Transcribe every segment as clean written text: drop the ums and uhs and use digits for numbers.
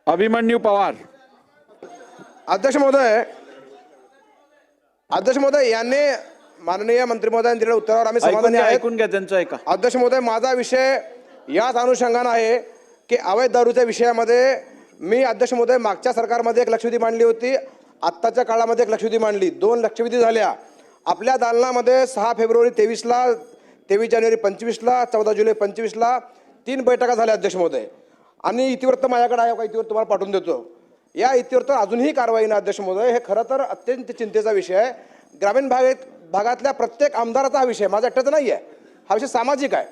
अभिमन्यू पवार. अध्यक्ष महोदय यांनी माननीय मंत्री महोदयांनी दिलेल्या उत्तरावर आम्ही समाधानी आहोत. ऐकून घ्या त्यांचं ऐका. अध्यक्ष महोदय, माझा विषय याच अनुषंगाने आहे की अवैध दारूच्या विषयामध्ये मी अध्यक्ष महोदय मागच्या सरकारमध्ये एक लक्षवेधी मांडली होती, आत्ताच्या काळामध्ये एक लक्षवेधी मांडली, 2 लक्षवेधी झाल्या. आपल्या दालनामध्ये 6 फेब्रुवारी 23ला, 23 जानेवारी 25ला, 14 जुलै 25ला 3 बैठका झाल्या अध्यक्ष महोदय. आणि इतिवृत्त माझ्याकडे आहे, इतिवृत्त तुम्हाला पाठवून देतो. या इतिवृत्त अजूनही कारवाई ना अध्यक्ष महोदय. हे खरं तर अत्यंत चिंतेचा विषय आहे. ग्रामीण भागातल्या प्रत्येक आमदाराचा हा विषय, माझा एकट्याचा नाही आहे, हा विषय सामाजिक आहे.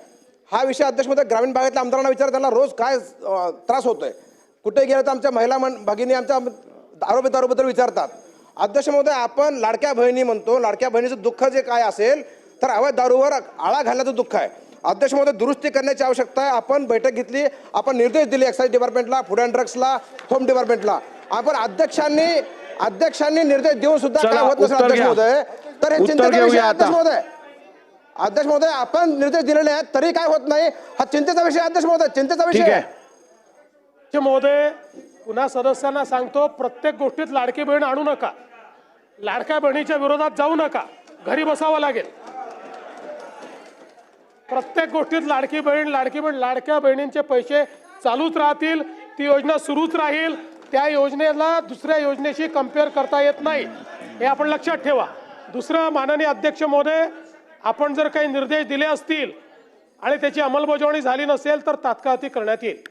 हा विषय अध्यक्ष महोदय ग्रामीण भागातल्या आमदारांना विचार, त्यांना रोज काय त्रास होतोय, कुठे गेलं तर आमच्या महिला भगिनी आमच्या दारूबद्दल विचारतात. अध्यक्ष महोदय, आपण लाडक्या बहिणी म्हणतो, लाडक्या बहिणीचं दुःख जे काय असेल तर अवैध दारूवर आळा घालण्याचं दुःख आहे. अध्यक्ष महोदय, दुरुस्ती करण्याची आवश्यकता आहे. आपण बैठक घेतली, आपण निर्देश दिले एक्साईज डिपार्टमेंटला, फूड अँड ड्रग्सला, होम डिपार्टमेंटला. आपण अध्यक्षांनी निर्देश देऊन सुद्धा काय होत नसेल अध्यक्ष महोदय, तर हे चिंतेचा विषय आहे अध्यक्ष महोदय. अध्यक्ष महोदय, आपण निर्देश दिलेले आहेत तरी काय होत नाही, हा चिंतेचा विषय अध्यक्ष महोदय, चिंतेचा विषय आहे. महोदय, पुन्हा सदस्यांना सांगतो, प्रत्येक गोष्टीत लाडकी बहीण आणू नका, लाडक्या बहिणीच्या विरोधात जाऊ नका, घरी बसावं लागेल. प्रत्येक गोष्टीत लाडकी बहीण, लाडक्या बहिणींचे पैसे चालूच राहतील, ती योजना सुरूच राहील. त्या योजनेला दुसऱ्या योजनेशी कंपेअर करता येत नाही, हे आपण लक्षात ठेवा. दुसरं, माननीय अध्यक्ष महोदय, आपण जर काही निर्देश दिले असतील आणि त्याची अंमलबजावणी झाली नसेल तर तात्काळ ती करण्यात येईल.